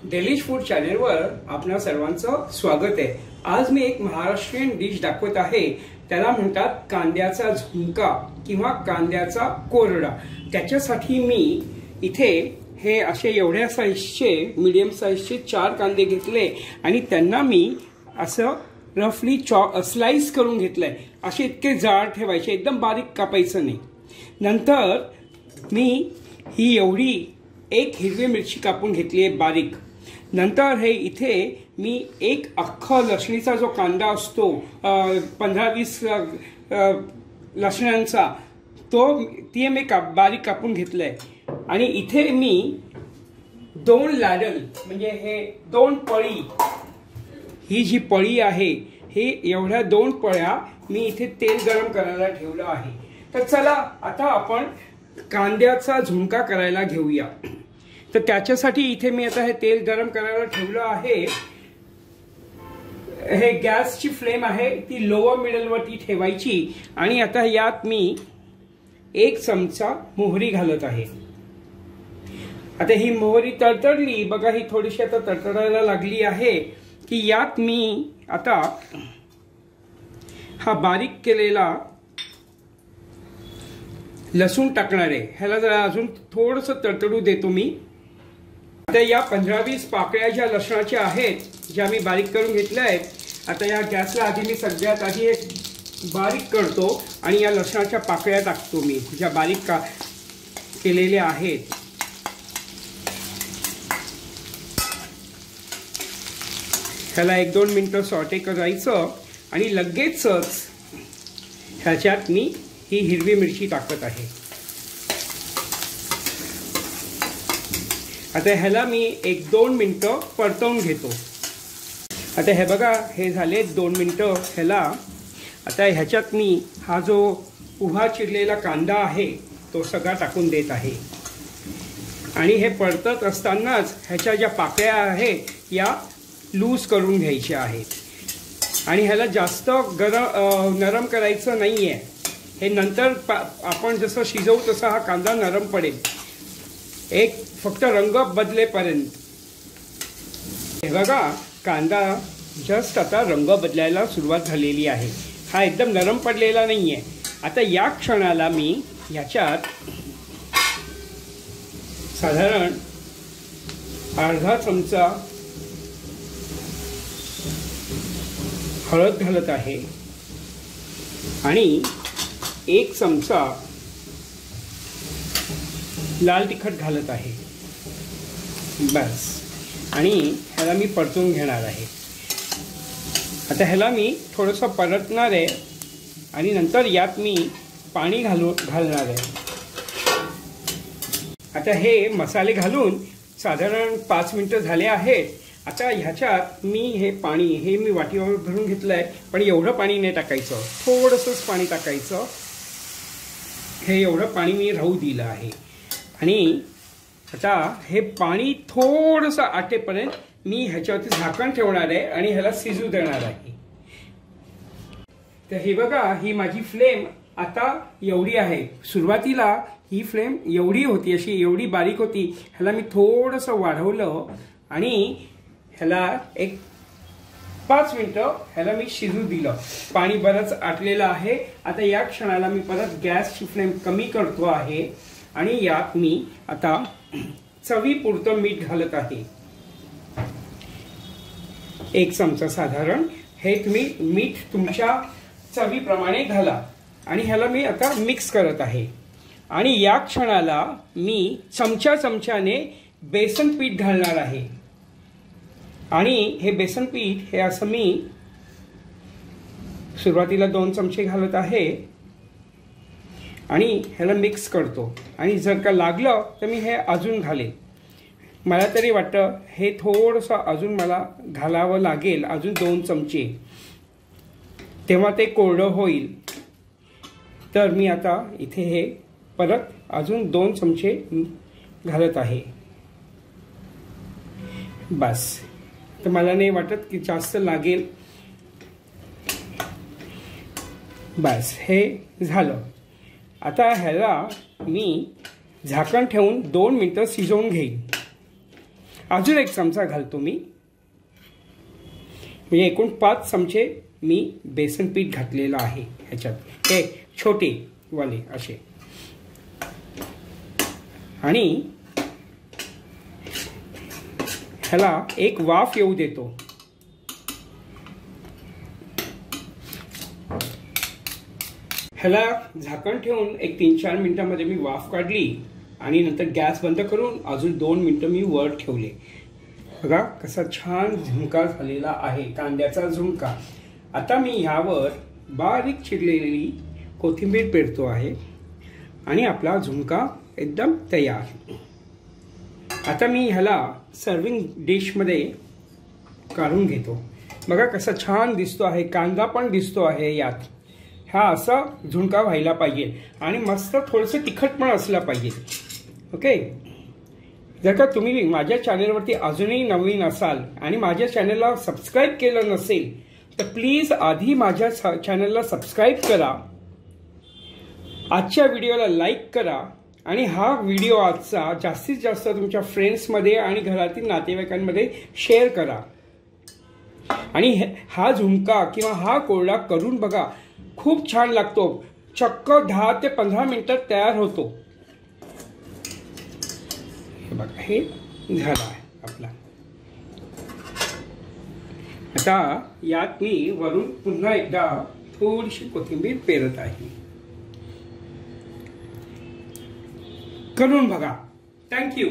Delish food चॅनलवर आपणा सर्वांचं स्वागत आहे। आज मी एक महाराष्ट्रीयन डिश दाखवत आहे। त्याला म्हणतात कांद्याचा झुणका किंवा कांद्याचा कोरडा। त्याच्यासाठी मी इथे हे असे एवढ्या साइजचे मीडियम साइजचे 4 कांदे घेतले आणि त्यांना मी असं रफली स्लाइस करून घेतलंय। असे इतके जाड ठेवायचे, एकदम बारीक कापायचं नाही। नंतर मी ही एवढी एक हिरवी मिरची कापून घेतली आहे बारीक। नंतर हे इथे मी एक अख्खा लसणीचा जो कांदा असतो 15-20 लसणांचा ती मी बारीक कापून घेतलाय। आणि इथे मी 2 लॅडल म्हणजे हे 2 पळी, ही जी पळी आहे हे एवढ्या 2 पळ्या मी इथे तेल गरम करायला ठेवलं आहे। तर चला आता आपण कांद्याचा झुणका करायला घेऊया। तर त्याच्यासाठी इथे मी आता हे तेल गरम करायला ठेवलं आहे। हे गॅसची फ्लेम आहे ती लोअर मिडल वरती ठेवायची आणि आता यात मी 1 चमचा मोहरी घालत आहे। आता ही मोहरी तडतडली बघा, ही थोडीशी आता तडतडायला लागली आहे की यात मी आता हा बारीक केलेला लसूण टाकणार आहे। ह्याला जरा अजून थोडंसं तडतडू देतो मी। आता या 15-20 पाकळ्या ज्या लसणाच्या आहेत ज्या मी बारीक करून घेतल्या आहेत, आता या गॅसला आधी मी सगळ्यात आधी एक बारीक करतो आणि या लसणाच्या पाकळ्या टाकतो मी ज्या बारीक केलेल्या आहेत। ह्याला 1-2 मिनिटं सॉटे करायचं आणि लगेचच ह्याच्यात मी ही हिरवी मिरची टाकत आहे। आता ह्याला मी 1-2 मिनिटं परतवून घेतो। आता हे बघा, हे झाले 2 मिनिटं ह्याला। आता ह्याच्यात मी हा जो उभा चिरलेला कांदा आहे तो सगळा टाकून देत आहे आणि हे परतत असतानाच ह्याच्या ज्या पाकळ्या आहेत या लूज करून घ्यायच्या आहेत आणि ह्याला जास्त नरम करायचं नाहीये। हे नंतर आपण जसं शिजवू तसा हा कांदा नरम पडेल, एक फक्त रंग बदलेपर्यंत। हे बघा, कांदा जस्ट आता रंग बदलायला सुरुवात झालेली आहे, हा एकदम नरम पडलेला नाहीये। आता या क्षणाला मी ह्याच्यात साधारण अर्धा चमचा हळद घालत आहे आणि 1 चमचा लाल तिखट घालत आहे बस। आणि ह्याला मी परतून घेणार आहे। आता ह्याला मी थोडंसं परतणार आहे आणि नंतर यात मी पाणी घालणार आहे। आता हे मसाले घालून साधारण 5 मिनिटं झाले आहेत। आता ह्याच्यात मी हे पाणी हे मी वाटीवर भरून घेतलं आहे, पण एवढं पाणी नाही टाकायचं, थोडंसंच पाणी टाकायचं। हे एवढं पाणी मी राहू दिलं आहे आणि आता हे पाणी थोडंसं आटेपर्यंत मी ह्याच्यावरती झाकण ठेवणार आहे आणि ह्याला शिजू देणार आहे। तर हे बघा, ही माझी फ्लेम आता एवढी आहे। सुरुवातीला ही फ्लेम एवढी होती, अशी एवढी बारीक होती। ह्याला मी थोडंसं वाढवलं आणि ह्याला एक 5 मिनिटं ह्याला मी शिजू दिलं। पाणी बरंच आटलेलं आहे। आता या क्षणाला मी परत गॅसची फ्लेम कमी करतो आहे आणि यात मी आता चवीपुरतं मीठ घालत आहे, 1 चमचा साधारण। हे तुम्ही मीठ तुमच्या चवीप्रमाणे घाला आणि ह्याला मी आता मिक्स करत आहे। आणि या क्षणाला मी चमच्याने बेसन पीठ घालणार आहे आणि हे बेसन पीठ हे असं मी सुरुवातीला 2 चमचे घालत आहे आणि ह्याला मिक्स करतो आणि जर का लागलं तर मी हे अजून घालेन। मला तरी वाटतं हे थोडंसं अजून मला घालावं लागेल, अजून 2 चमचे, तेव्हा ते कोरडं होईल। तर मी आता इथे हे परत अजून 2 चमचे घालत आहे बस। तर मला नाही वाटत की जास्त लागेल, बस हे झालं। आता ह्याला मी झाकण ठेवून 2 मिनिटं शिजवून घेईन अजून 1 चमचा घालतो मी, म्हणजे एकूण 5 चमचे मी बेसन पीठ घातलेलं आहे ह्याच्यात, हे छोटे वाले असे. आणि ह्याला एक वाफ येऊ देतो. ह्याला झाकण ठेवून एक 3-4 मिनिटांमध्ये मी वाफ काढली आणि नंतर गॅस बंद करून अजून 2 मिनिटं मी वर ठेवले. बघा कसा छान झुणका झालेला आहे, कांद्याचा झुणका. आता मी ह्यावर बारीक चिरलेली कोथिंबीर पेरतो आहे आणि आपला झुणका एकदम तयार. आता मी ह्याला सर्विंग डिशमध्ये काढून घेतो. बघा कसा छान दिसतो आहे, कांदा पण दिसतो आहे यात. हा असा झुणका व्हायला पाहिजे आणि मस्त थोडंसं तिखट पण असला पाहिजे. ओके, जर का तुम्ही माझ्या चॅनलवरती अजूनही नवीन असाल आणि माझ्या चॅनलला सबस्क्राईब केलं नसेल तर प्लीज आधी माझ्या चॅनलला सबस्क्राईब करा, आजच्या व्हिडिओला लाईक करा आणि हा व्हिडिओ आजचा जास्तीत जास्त तुमच्या फ्रेंड्समध्ये आणि घरातील नातेवाईकांमध्ये शेअर करा. आणि हा झुणका किंवा हा कोरडा करून बघा, खूप छान लागतो. चक्क 10 ते 15 मिनिटात तयार होतो. हे बघा, हे झाला आहे आपला. आता यात मी वरून पुन्हा एकदा थोडीशी कोथिंबीर पेरत आहे. करून बघा. थँक्यू.